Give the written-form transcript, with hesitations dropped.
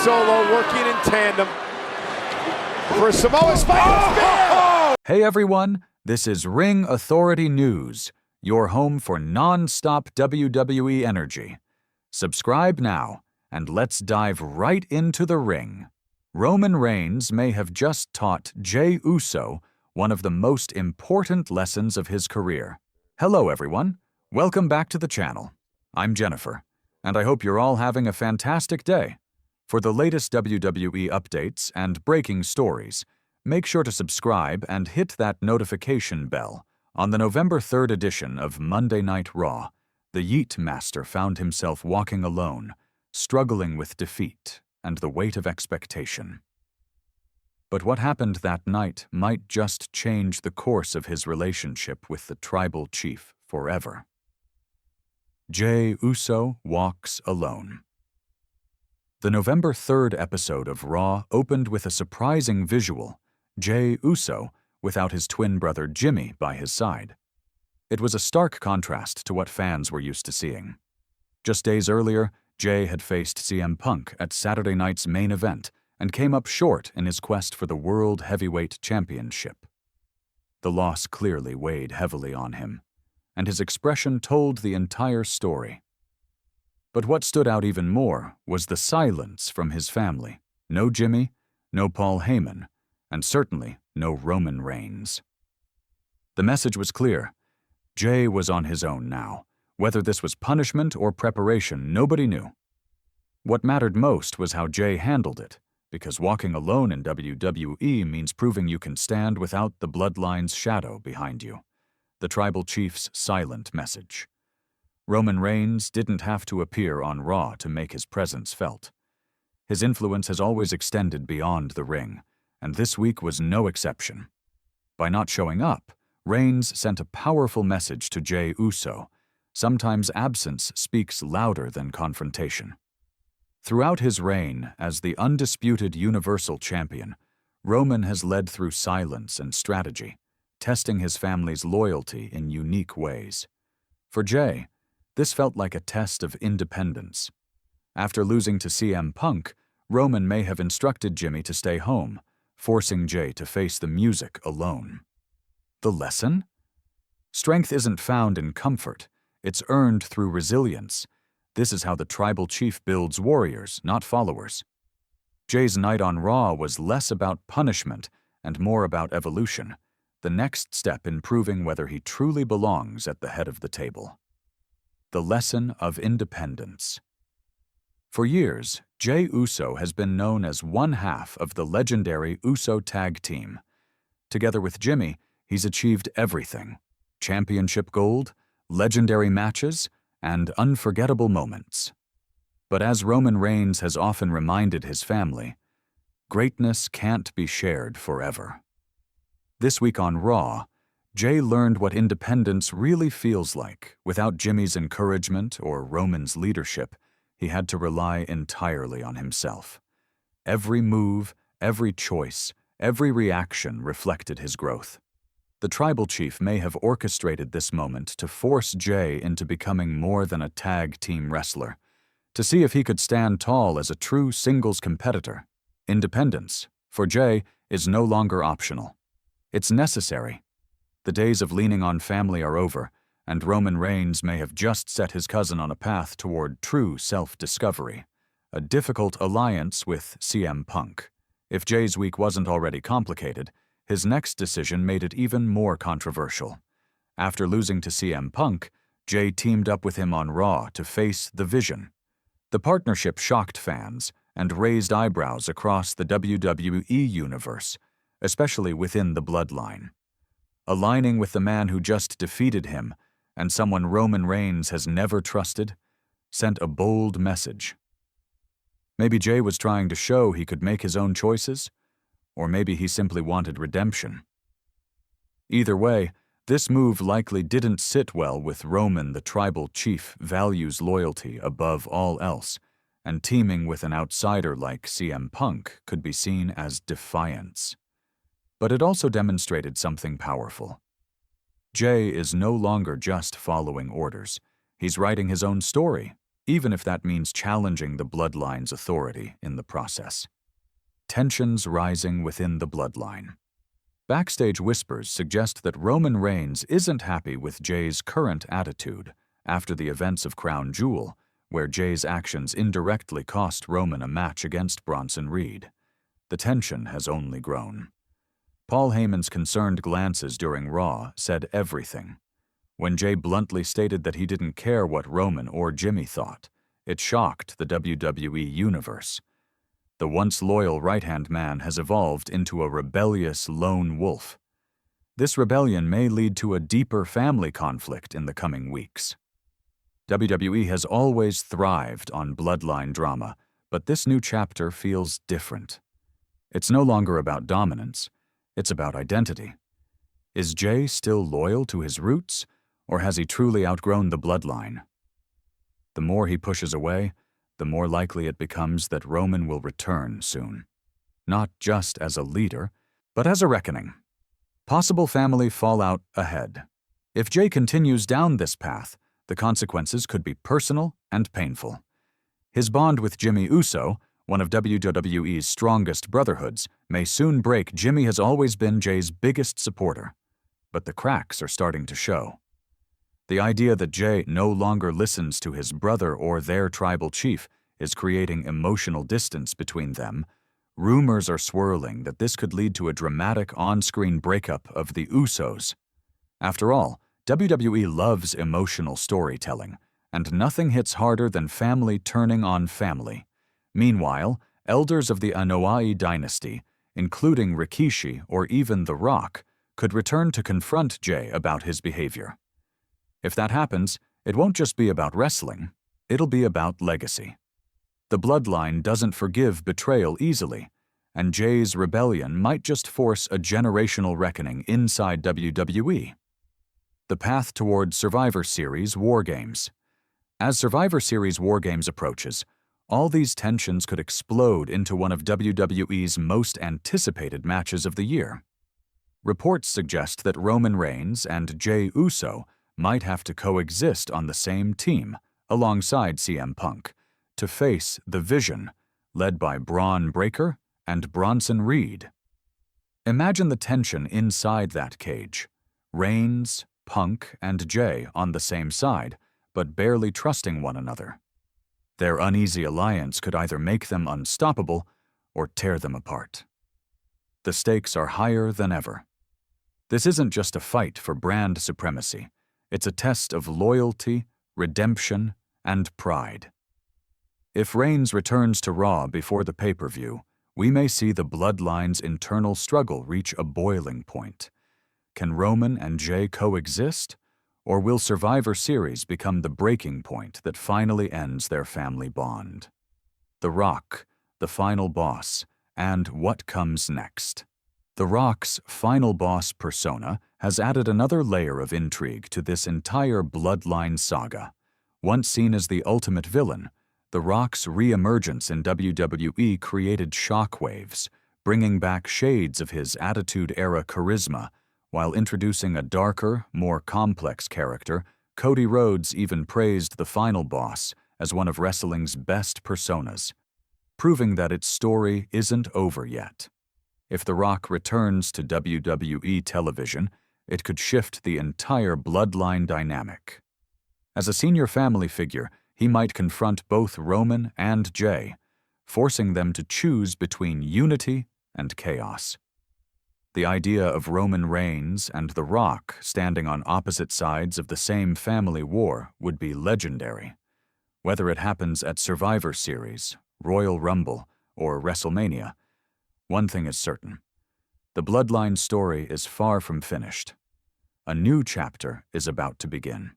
Solo working in tandem for Samoa Spike. Hey everyone, this is Ring Authority News, your home for non-stop WWE energy. Subscribe now, and let's dive right into the ring. Roman Reigns may have just taught Jey Uso one of the most important lessons of his career. Hello everyone, welcome back to the channel. I'm Jennifer, and I hope you're all having a fantastic day. For the latest WWE updates and breaking stories, make sure to subscribe and hit that notification bell. On the November 3rd edition of Monday Night Raw, the Yeet Master found himself walking alone, struggling with defeat and the weight of expectation. But what happened that night might just change the course of his relationship with the Tribal Chief forever. Jey Uso walks alone. The November 3rd episode of Raw opened with a surprising visual, Jey Uso without his twin brother Jimmy by his side. It was a stark contrast to what fans were used to seeing. Just days earlier, Jey had faced CM Punk at Saturday night's main event and came up short in his quest for the World Heavyweight Championship. The loss clearly weighed heavily on him, and his expression told the entire story. But what stood out even more was the silence from his family. No Jimmy, no Paul Heyman, and certainly no Roman Reigns. The message was clear. Jey was on his own now. Whether this was punishment or preparation, nobody knew. What mattered most was how Jey handled it, because walking alone in WWE means proving you can stand without the bloodline's shadow behind you. The Tribal Chief's silent message. Roman Reigns didn't have to appear on Raw to make his presence felt. His influence has always extended beyond the ring, and this week was no exception. By not showing up, Reigns sent a powerful message to Jey Uso. Sometimes absence speaks louder than confrontation. Throughout his reign as the undisputed Universal Champion, Roman has led through silence and strategy, testing his family's loyalty in unique ways. For Jey, this felt like a test of independence. After losing to CM Punk, Roman may have instructed Jimmy to stay home, forcing Jey to face the music alone. The lesson? Strength isn't found in comfort, it's earned through resilience. This is how the Tribal Chief builds warriors, not followers. Jey's night on Raw was less about punishment and more about evolution, the next step in proving whether he truly belongs at the head of the table. The lesson of independence. For years, Jey Uso has been known as one half of the legendary Uso tag team. Together with Jimmy, he's achieved everything: championship gold, legendary matches, and unforgettable moments. But as Roman Reigns has often reminded his family, greatness can't be shared forever. This week on Raw, Jey learned what independence really feels like. Without Jimmy's encouragement or Roman's leadership, he had to rely entirely on himself. Every move, every choice, every reaction reflected his growth. The Tribal Chief may have orchestrated this moment to force Jey into becoming more than a tag team wrestler, to see if he could stand tall as a true singles competitor. Independence, for Jey, is no longer optional. It's necessary. The days of leaning on family are over, and Roman Reigns may have just set his cousin on a path toward true self-discovery, a difficult alliance with CM Punk. If Jey's week wasn't already complicated, his next decision made it even more controversial. After losing to CM Punk, Jey teamed up with him on Raw to face The Vision. The partnership shocked fans and raised eyebrows across the WWE Universe, especially within the bloodline. Aligning with the man who just defeated him, and someone Roman Reigns has never trusted, sent a bold message. Maybe Jey was trying to show he could make his own choices, or maybe he simply wanted redemption. Either way, this move likely didn't sit well with Roman. The Tribal Chief values loyalty above all else, and teaming with an outsider like CM Punk could be seen as defiance. But it also demonstrated something powerful. Jey is no longer just following orders. He's writing his own story, even if that means challenging the bloodline's authority in the process. Tensions rising within the bloodline. Backstage whispers suggest that Roman Reigns isn't happy with Jay's current attitude after the events of Crown Jewel, where Jay's actions indirectly cost Roman a match against Bronson Reed. The tension has only grown. Paul Heyman's concerned glances during Raw said everything. When Jay bluntly stated that he didn't care what Roman or Jimmy thought, it shocked the WWE Universe. The once loyal right-hand man has evolved into a rebellious lone wolf. This rebellion may lead to a deeper family conflict in the coming weeks. WWE has always thrived on bloodline drama, but this new chapter feels different. It's no longer about dominance, it's about identity. Is Jay still loyal to his roots, or has he truly outgrown the bloodline? The more he pushes away, the more likely it becomes that Roman will return soon. Not just as a leader, but as a reckoning. Possible family fallout ahead. If Jay continues down this path, the consequences could be personal and painful. His bond with Jimmy Uso, one of WWE's strongest brotherhoods, may soon break. Jimmy has always been Jay's biggest supporter, but the cracks are starting to show. The idea that Jay no longer listens to his brother or their tribal chief is creating emotional distance between them. Rumors are swirling that this could lead to a dramatic on-screen breakup of the Usos. After all, WWE loves emotional storytelling, and nothing hits harder than family turning on family. Meanwhile, elders of the Anoa'i dynasty, including Rikishi or even The Rock, could return to confront Jay about his behavior. If that happens, it won't just be about wrestling, it'll be about legacy. The bloodline doesn't forgive betrayal easily, and Jay's rebellion might just force a generational reckoning inside WWE. The path toward Survivor Series War Games. As Survivor Series War Games approaches, all these tensions could explode into one of WWE's most anticipated matches of the year. Reports suggest that Roman Reigns and Jey Uso might have to coexist on the same team, alongside CM Punk, to face The Vision, led by Braun Breaker and Bronson Reed. Imagine the tension inside that cage. Reigns, Punk, and Jay on the same side, but barely trusting one another. Their uneasy alliance could either make them unstoppable or tear them apart. The stakes are higher than ever. This isn't just a fight for brand supremacy. It's a test of loyalty, redemption, and pride. If Reigns returns to Raw before the pay-per-view, we may see the bloodline's internal struggle reach a boiling point. Can Roman and Jay coexist, or will Survivor Series become the breaking point that finally ends their family bond? The Rock, the final boss, and what comes next. The Rock's final boss persona has added another layer of intrigue to this entire bloodline saga. Once seen as the ultimate villain, The Rock's re-emergence in WWE created shockwaves, bringing back shades of his Attitude-era charisma, while introducing a darker, more complex character. Cody Rhodes even praised the final boss as one of wrestling's best personas, proving that its story isn't over yet. If The Rock returns to WWE television, it could shift the entire bloodline dynamic. As a senior family figure, he might confront both Roman and Jay, forcing them to choose between unity and chaos. The idea of Roman Reigns and The Rock standing on opposite sides of the same family war would be legendary. Whether it happens at Survivor Series, Royal Rumble, or WrestleMania, one thing is certain: the bloodline story is far from finished. A new chapter is about to begin.